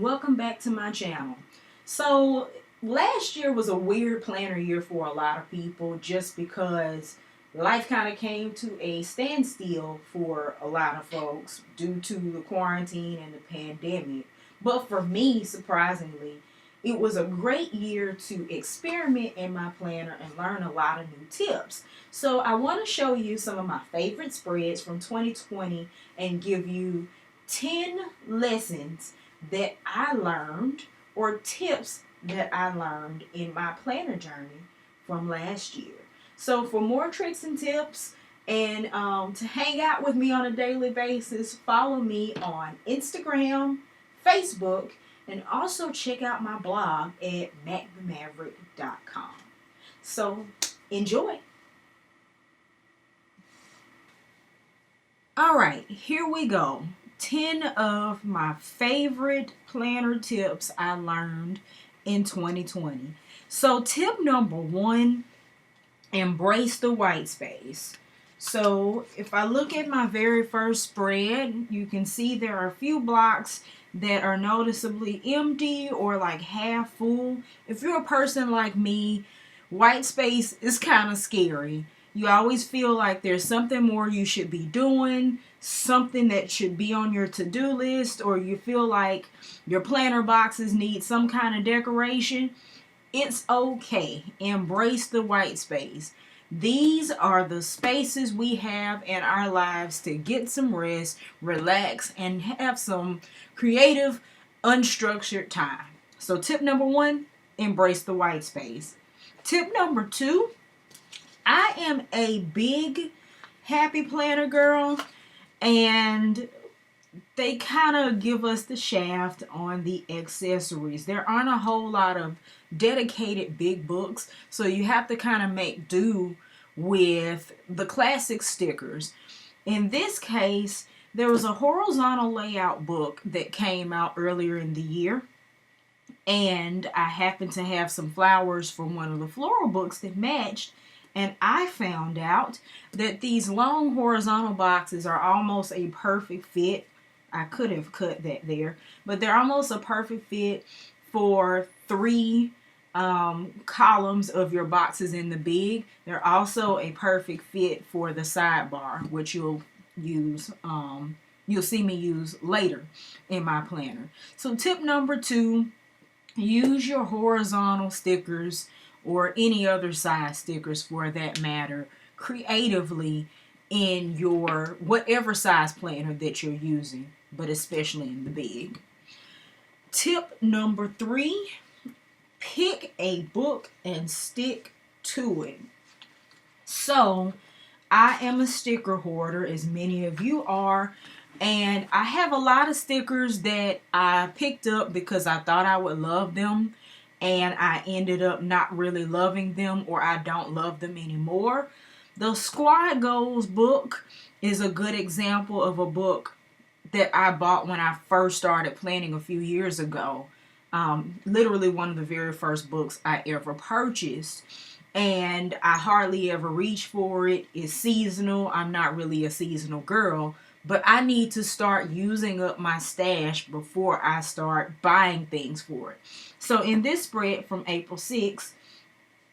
welcome back to my channel. So last year was a weird planner year for a lot of people just because life kind of came to a standstill for a lot of folks due to the quarantine and the pandemic. But for me, surprisingly, it was a great year to experiment in my planner and learn a lot of new tips. So I want to show you some of my favorite spreads from 2020 and give you 10 lessons that I learned or tips that I learned in my planner journey from last year. So for more tricks and tips and to hang out with me on a daily basis, follow me on Instagram, Facebook, and also check out my blog at MacktheMaverick.com. So enjoy. All right, here we go. 10 of my favorite planner tips I learned in 2020. So tip number 1, embrace the white space. So if I look at my very first spread, you can see there are a few blocks that are noticeably empty or like half full. If you're a person like me, white space is kind of scary. You always feel like there's something more you should be doing, something that should be on your to-do list, or you feel like your planner boxes need some kind of decoration. It's okay. Embrace the white space. These are the spaces we have in our lives to get some rest, relax, and have some creative, unstructured time. So tip number 1, embrace the white space. Tip number 2, I am a big happy planner girl, and they kind of give us the shaft on the accessories. There aren't a whole lot of dedicated big books, so you have to kind of make do with the classic stickers. In this case, there was a horizontal layout book that came out earlier in the year, and I happened to have some flowers from one of the floral books that matched. And I found out that these long horizontal boxes are almost a perfect fit. I could have cut that there, but they're almost a perfect fit for 3 columns of your boxes in the big. They're also a perfect fit for the sidebar, which you'll see me use later in my planner. So tip number 2, use your horizontal stickers or any other size stickers for that matter creatively in your whatever size planner that you're using, but especially in the big. Tip number 3, pick a book and stick to it. So I am a sticker hoarder, as many of you are, and I have a lot of stickers that I picked up because I thought I would love them, and I ended up not really loving them, or I don't love them anymore. The Squad Goals book is a good example of a book that I bought when I first started planning a few years ago. Literally one of the very first books I ever purchased. And I hardly ever reach for it. It's seasonal. I'm not really a seasonal girl. But I need to start using up my stash before I start buying things for it. So in this spread from April 6th,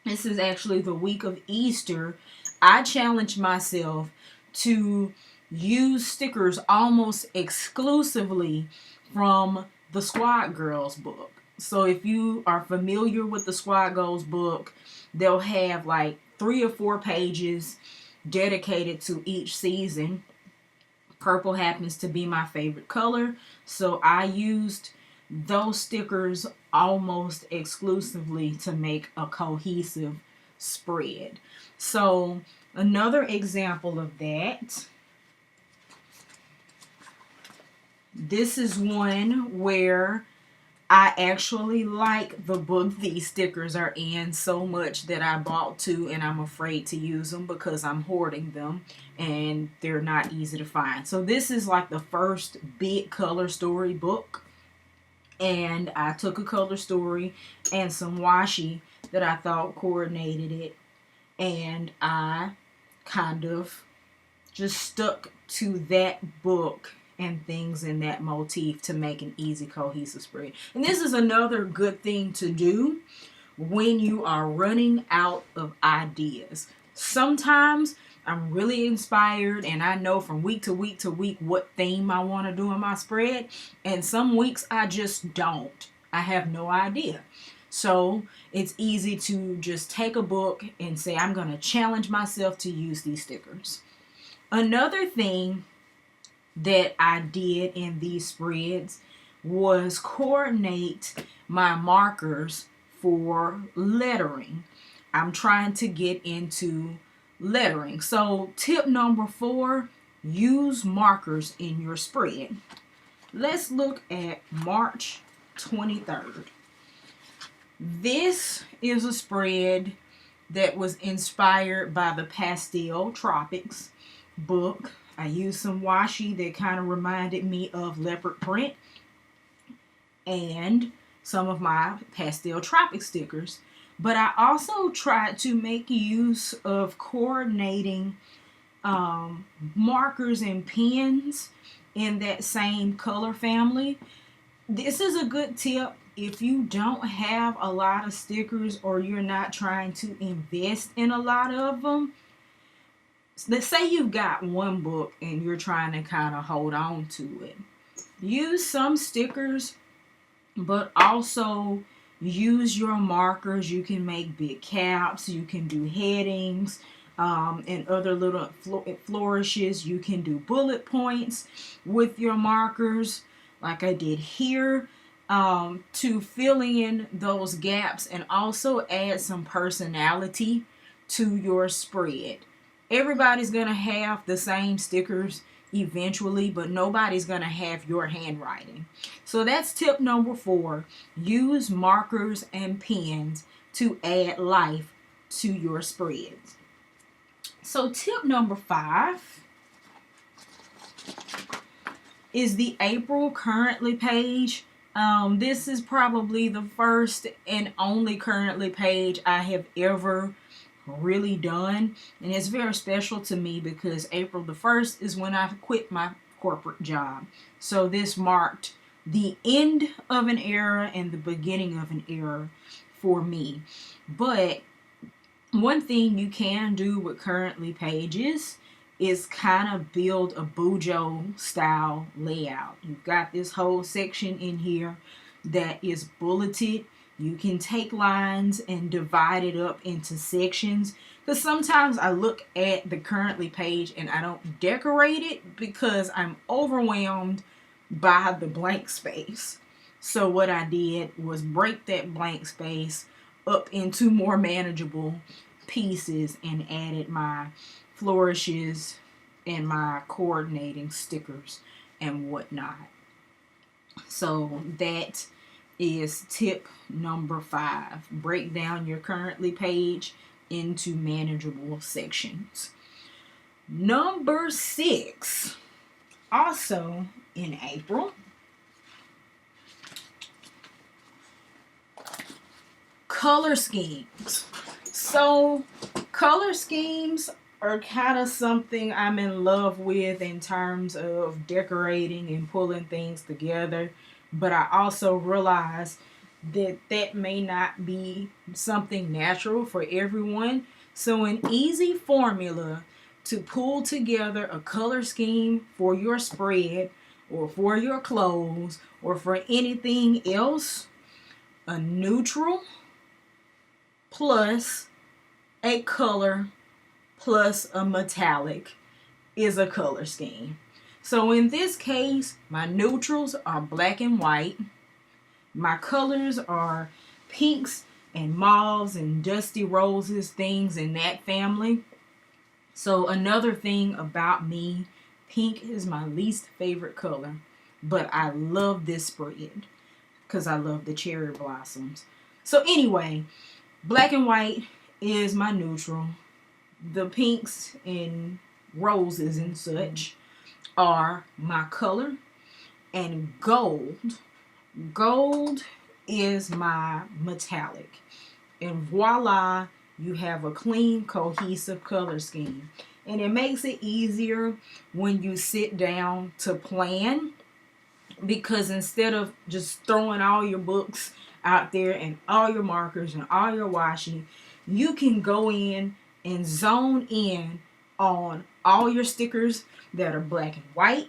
this is actually the week of Easter, I challenged myself to use stickers almost exclusively from the Squad Girls book. So if you are familiar with the Squad Goals book, they'll have like 3 or 4 pages dedicated to each season. Purple happens to be my favorite color, so I used those stickers almost exclusively to make a cohesive spread. So another example of that, this is one where I actually like the book these stickers are in so much that I bought 2, and I'm afraid to use them because I'm hoarding them and they're not easy to find. So this is like the first big color story book, and I took a color story and some washi that I thought coordinated it, and I kind of just stuck to that book and things in that motif to make an easy cohesive spread. And this is another good thing to do when you are running out of ideas. Sometimes I'm really inspired and I know from week to week to week what theme I want to do in my spread. And some weeks I just don't. I have no idea. So it's easy to just take a book and say, I'm going to challenge myself to use these stickers. Another thing that I did in these spreads was coordinate my markers for lettering. I'm trying to get into lettering. So tip number 4, use markers in your spread. Let's look at March 23rd. This is a spread that was inspired by the Pastel Tropics book. I used some washi that kind of reminded me of leopard print and some of my Pastel Tropic stickers. But I also tried to make use of coordinating markers and pens in that same color family. This is a good tip if you don't have a lot of stickers or you're not trying to invest in a lot of them. Let's say you've got one book and you're trying to kind of hold on to it. Use some stickers, but also use your markers. You can make big caps, you can do headings, and other little flourishes. You can do bullet points with your markers like I did here, to fill in those gaps and also add some personality to your spread. Everybody's going to have the same stickers eventually, but nobody's going to have your handwriting. So that's tip number 4. Use markers and pens to add life to your spreads. So tip number 5 is the April currently page. This is probably the first and only currently page I have ever really done, and it's very special to me because April the 1st is when I quit my corporate job. So this marked the end of an era and the beginning of an era for me. But one thing you can do with currently pages is kind of build a Bujo style layout. You've got this whole section in here that is bulleted. You can take lines and divide it up into sections. Because sometimes I look at the currently page and I don't decorate it because I'm overwhelmed by the blank space. So what I did was break that blank space up into more manageable pieces and added my flourishes and my coordinating stickers and whatnot. So that is tip number 5. Break down your currently page into manageable sections. Number 6, also in April, color schemes. So color schemes are kind of something I'm in love with in terms of decorating and pulling things together. But I also realize that that may not be something natural for everyone. So an easy formula to pull together a color scheme for your spread or for your clothes or for anything else, a neutral plus a color plus a metallic is a color scheme. So in this case, my neutrals are black and white. My colors are pinks and mauves and dusty roses, things in that family. So another thing about me, pink is my least favorite color, but I love this spread because I love the cherry blossoms. So anyway, black and white is my neutral. The pinks and roses and such are my color, and gold is my metallic, and voila, you have a clean cohesive color scheme. And it makes it easier when you sit down to plan, because instead of just throwing all your books out there and all your markers and all your washi, you can go in and zone in on all your stickers that are black and white.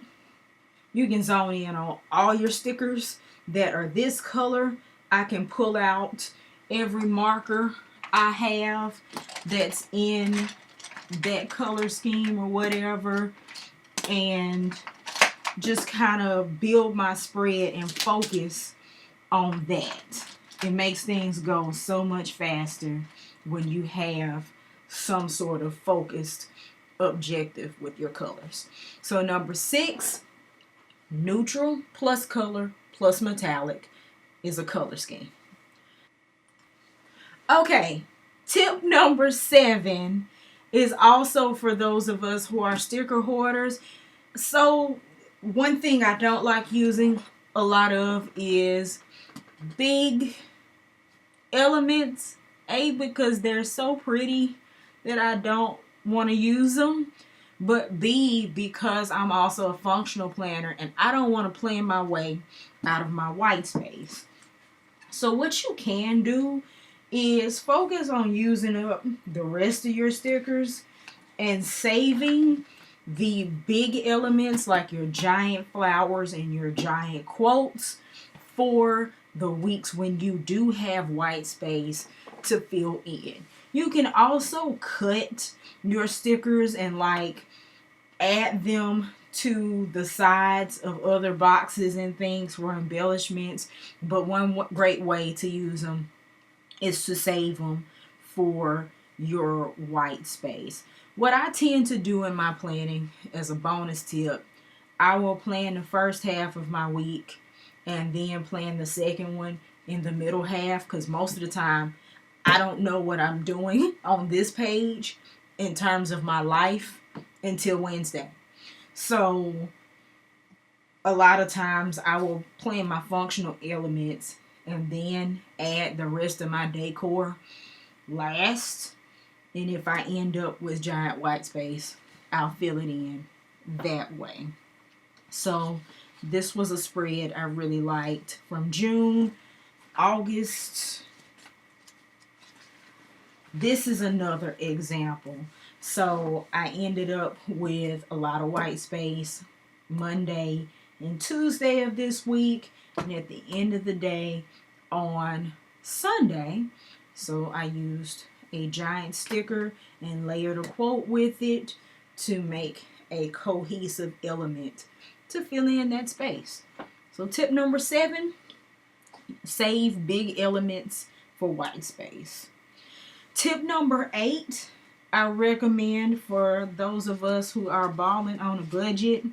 You can zone in on all your stickers that are this color. I can pull out every marker I have that's in that color scheme or whatever, and just kind of build my spread and focus on that. It makes things go so much faster when you have some sort of focused objective with your colors. So number 6, neutral plus color plus metallic is a color scheme. Okay, tip number 7 is also for those of us who are sticker hoarders. So one thing I don't like using a lot of is big elements. A, because they're so pretty that I don't want to use them. But B, because I'm also a functional planner and I don't want to plan my way out of my white space. So what you can do is focus on using up the rest of your stickers and saving the big elements like your giant flowers and your giant quotes for the weeks when you do have white space to fill in. You can also cut your stickers and like add them to the sides of other boxes and things for embellishments. But one great way to use them is to save them for your white space. What I tend to do in my planning as a bonus tip, I will plan the first half of my week and then plan the second one in the middle half, because most of the time I don't know what I'm doing on this page in terms of my life until Wednesday. So a lot of times I will plan my functional elements and then add the rest of my decor last. And if I end up with giant white space, I'll fill it in that way. So this was a spread I really liked from June, August. This is another example. So I ended up with a lot of white space Monday and Tuesday of this week, and at the end of the day on Sunday. So I used a giant sticker and layered a quote with it to make a cohesive element to fill in that space. So tip number 7, save big elements for white space. Tip number 8, I recommend for those of us who are balling on a budget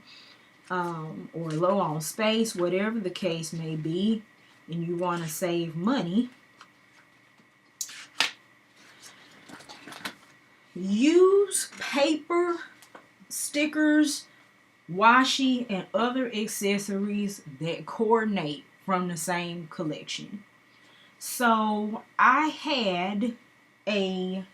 or low on space, whatever the case may be, and you want to save money. Use paper, stickers, washi, and other accessories that coordinate from the same collection. So I had a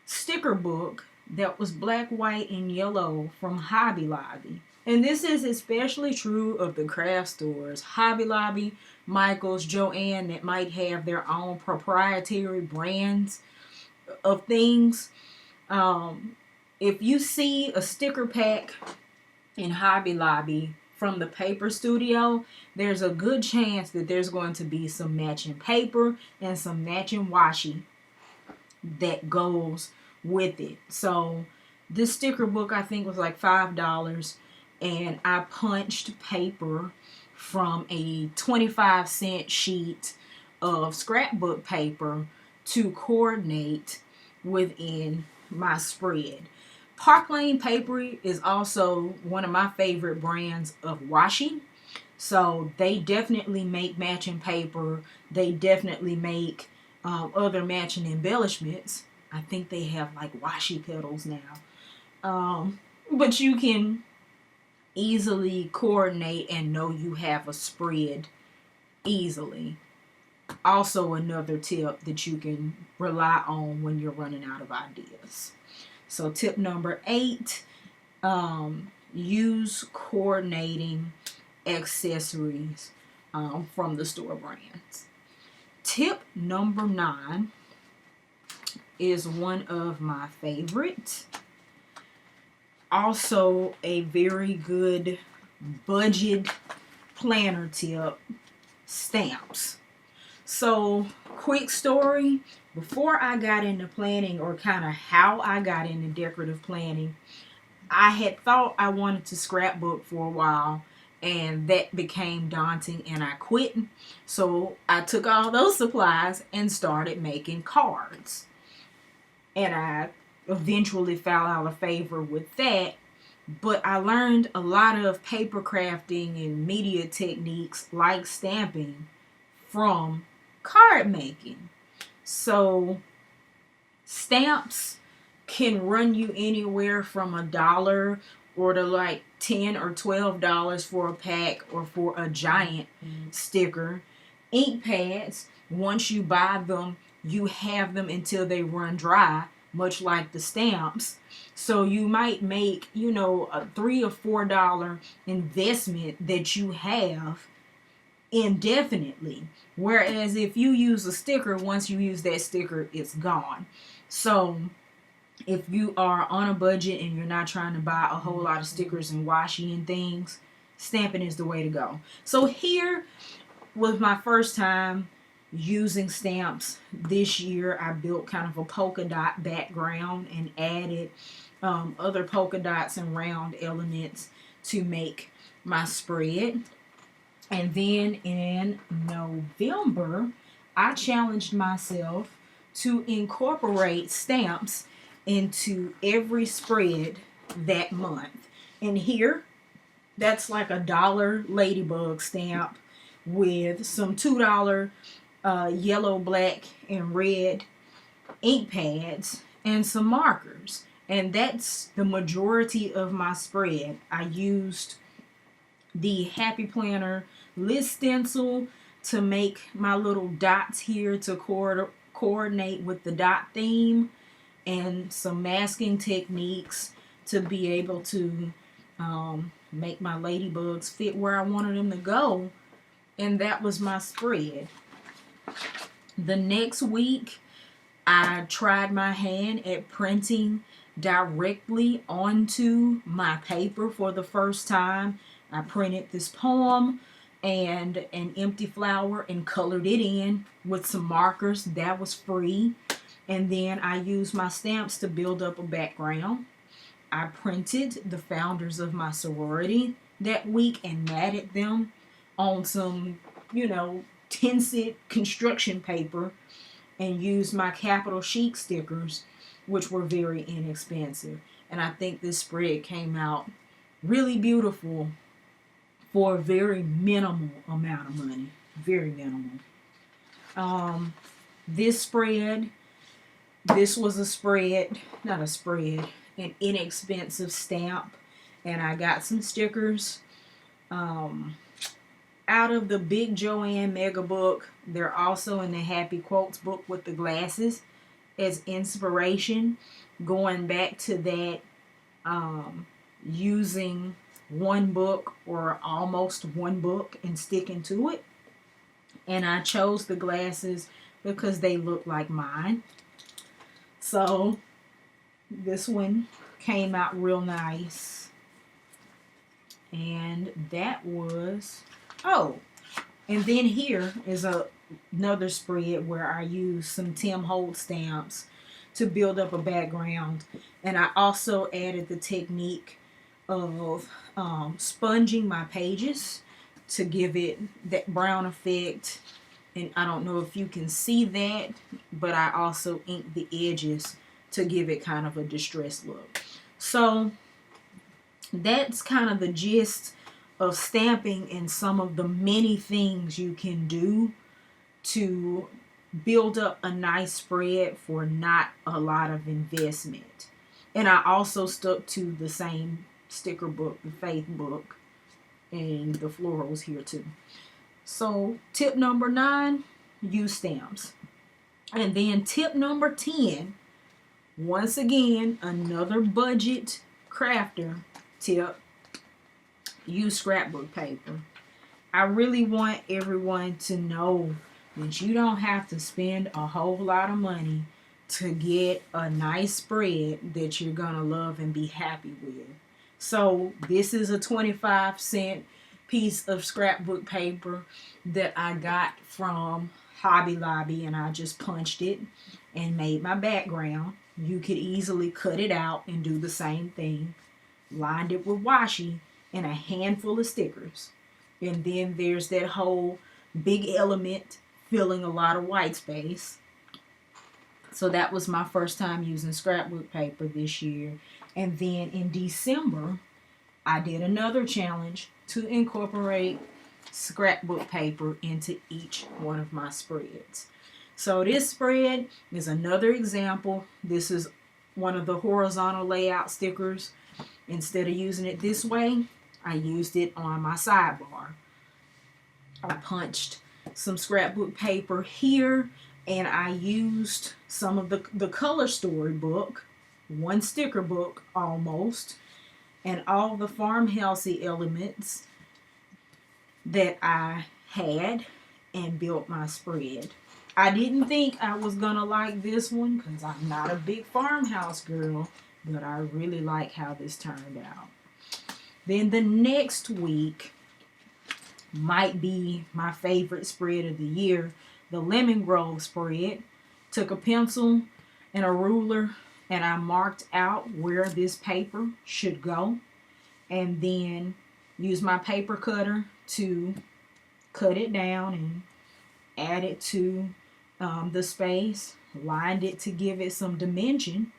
sticker book that was black, white, and yellow from Hobby Lobby. And this is especially true of the craft stores. Hobby Lobby, Michael's, Joann, that might have their own proprietary brands of things. If you see a sticker pack in Hobby Lobby from the paper studio, there's a good chance that there's going to be some matching paper and some matching washi that goes with it. So this sticker book I think was like $5, and I punched paper from a 25-cent sheet of scrapbook paper to coordinate within my spread. Park Lane Paper is also one of my favorite brands of washi. So they definitely make matching paper. They definitely make other matching embellishments. I think they have like washi petals now. But you can easily coordinate and know you have a spread easily. Also another tip that you can rely on when you're running out of ideas. So tip number 8, use coordinating accessories from the store brands. Tip number 9 is one of my favorites. Also a very good budget planner tip, stamps. So, quick story, before I got into planning, or kind of how I got into decorative planning, I had thought I wanted to scrapbook for a while, and that became daunting and I quit. So I took all those supplies and started making cards. And I eventually fell out of favor with that. But I learned a lot of paper crafting and media techniques like stamping from card making. So stamps can run you anywhere from $1 or to like $10 or $12 for a pack or for a giant sticker. Ink pads, once you buy them, you have them until they run dry, much like the stamps. So you might make, a $3 or $4 investment that you have indefinitely. Whereas if you use a sticker, once you use that sticker, it's gone. So if you are on a budget and you're not trying to buy a whole lot of stickers and washi and things, stamping is the way to go. So here was my first time using stamps. This year I built kind of a polka dot background and added other polka dots and round elements to make my spread. And then in November, I challenged myself to incorporate stamps into every spread that month. And here, that's like $1 ladybug stamp with some $2 yellow, black, and red ink pads and some markers. And that's the majority of my spread. I used the Happy Planner list stencil to make my little dots here to coordinate with the dot theme, and some masking techniques to be able to make my ladybugs fit where I wanted them to go. And that was my spread. The next week, I tried my hand at printing directly onto my paper for the first time. I printed this poem and an empty flower and colored it in with some markers. That was free. And then I used my stamps to build up a background. I printed the founders of my sorority that week and matted them on some, tinted construction paper, and used my capital chic stickers, which were very inexpensive. And I think this spread came out really beautiful for a very minimal amount of money. Very minimal. This was an inexpensive stamp. And I got some stickers. Out of the Big Joanne Mega Book, they're also in the Happy Quotes book with the glasses as inspiration. Going back to that, using one book or almost one book and sticking to it. And I chose the glasses because they look like mine. So this one came out real nice. And that was, and then here is another spread where I used some Tim Holtz stamps to build up a background. And I also added the technique of sponging my pages to give it that brown effect. And I don't know if you can see that, but I also inked the edges to give it kind of a distressed look. So that's kind of the gist of stamping and some of the many things you can do to build up a nice spread for not a lot of investment. And I also stuck to the same sticker book, the Faith book, and the florals here too. So tip number 9, use stamps. And then tip number 10, Once again, another budget crafter tip: use scrapbook paper. I really want everyone to know that you don't have to spend a whole lot of money to get a nice spread that you're going to love and be happy with. So this is a 25-cent piece of scrapbook paper that I got from Hobby Lobby, and I just punched it and made my background. You could easily cut it out and do the same thing. Lined it with washi and a handful of stickers. And then there's that whole big element filling a lot of white space. So that was my first time using scrapbook paper this year. And then in December, I did another challenge to incorporate scrapbook paper into each one of my spreads. So this spread is another example. This is one of the horizontal layout stickers. Instead of using it this way, I used it on my sidebar. I punched some scrapbook paper here, and I used some of the color storybook, one sticker book almost, and all the farmhousey elements that I had, and built my spread. I didn't think I was gonna like this one because I'm not a big farmhouse girl, but I really like how this turned out. Then the next week might be my favorite spread of the year, the Lemon Grove spread. Took a pencil and a ruler, and I marked out where this paper should go, and then used my paper cutter to cut it down and add it to the space, lined it to give it some dimension.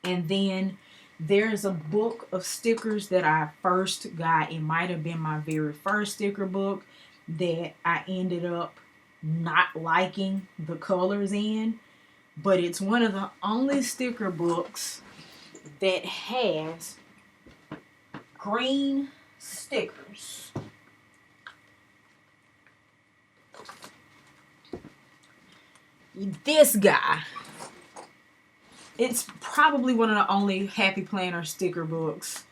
And then there's a book of stickers that I first got. It might have been my very first sticker book that I ended up not liking the colors in, but it's one of the only sticker books that has green stickers. This guy, it's probably one of the only Happy Planner sticker books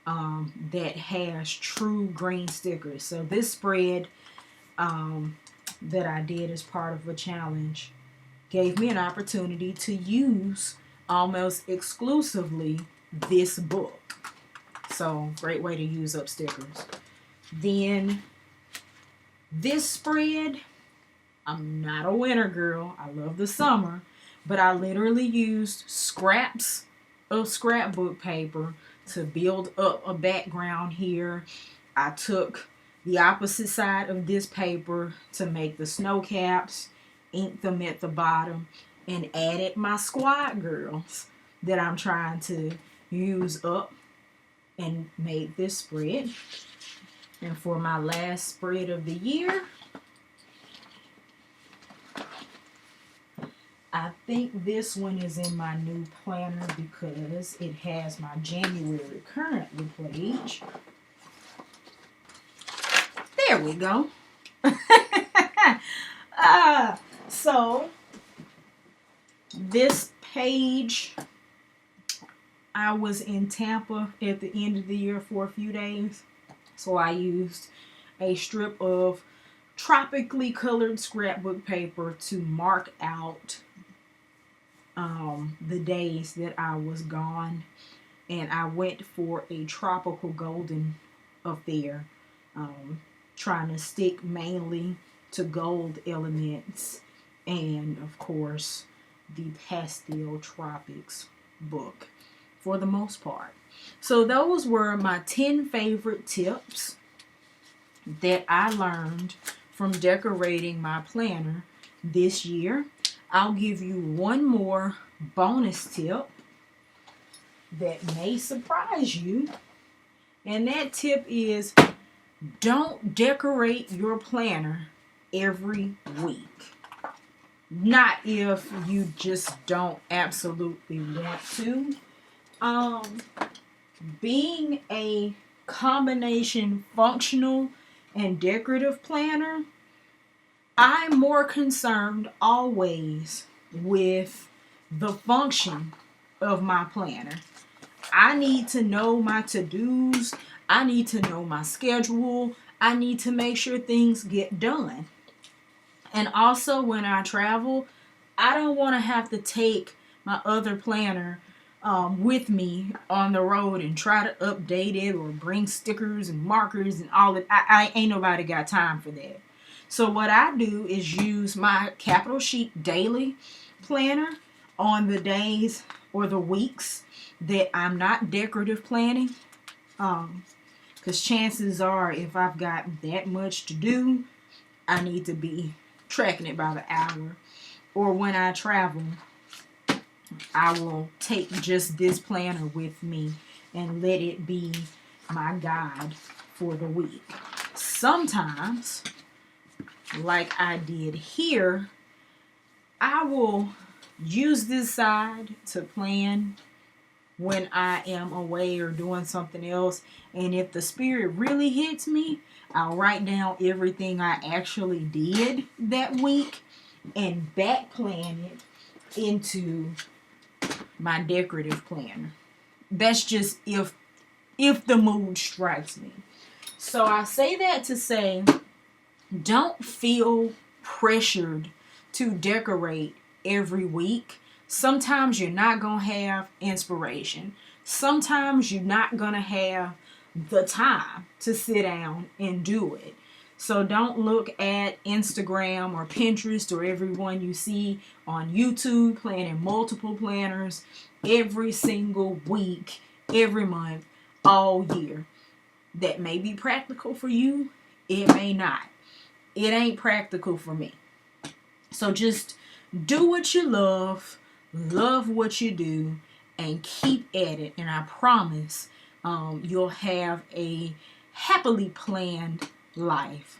that has true green stickers. So this spread that I did as part of a challenge gave me an opportunity to use almost exclusively this book. So great way to use up stickers. Then this spread, I'm not a winter girl. I love the summer. But I literally used scraps of scrapbook paper to build up a background here. I took the opposite side of this paper to make the snow caps, inked them at the bottom, and added my squad girls that I'm trying to use up, and made this spread. And for my last spread of the year, I think this one is in my new planner because it has my January currently page. There we go. So this page, I was in Tampa at the end of the year for a few days. So I used a strip of tropically colored scrapbook paper to mark out the days that I was gone, and I went for a tropical golden affair, trying to stick mainly to gold elements, and of course the pastel tropics book for the most part. So those were my 10 favorite tips that I learned from decorating my planner this year. I'll give you one more bonus tip that may surprise you. And that tip is, don't decorate your planner every week. Not if you just don't absolutely want to. Being a combination functional and decorative planner, I'm more concerned always with the function of my planner. I need to know my to-dos. I need to know my schedule. I need to make sure things get done. And also when I travel, I don't want to have to take my other planner with me on the road and try to update it or bring stickers and markers and all that. I ain't nobody got time for that. So what I do is use my Capital Chic Daily planner on the days or the weeks that I'm not decorative planning. Because chances are, if I've got that much to do, I need to be tracking it by the hour. Or when I travel, I will take just this planner with me and let it be my guide for the week. Sometimes, like I did here, I will use this side to plan when I am away or doing something else. And if the spirit really hits me, I'll write down everything I actually did that week and back plan it into my decorative planner. That's just if the mood strikes me. So I say that to say, don't feel pressured to decorate every week. Sometimes you're not going to have inspiration. Sometimes you're not going to have the time to sit down and do it. So don't look at Instagram or Pinterest or everyone you see on YouTube planning multiple planners every single week, every month, all year. That may be practical for you. It may not. It ain't practical for me. So just do what you love what you do, and keep at it. And I promise you'll have a happily planned life.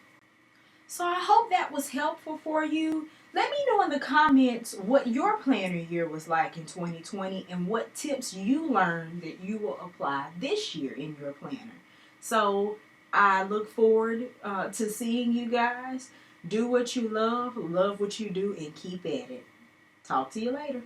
So I hope that was helpful for you. Let me know in the comments what your planner year was like in 2020 and what tips you learned that you will apply this year in your planner. So I look forward to seeing you guys. Do what you love what you do, and keep at it. Talk to you later.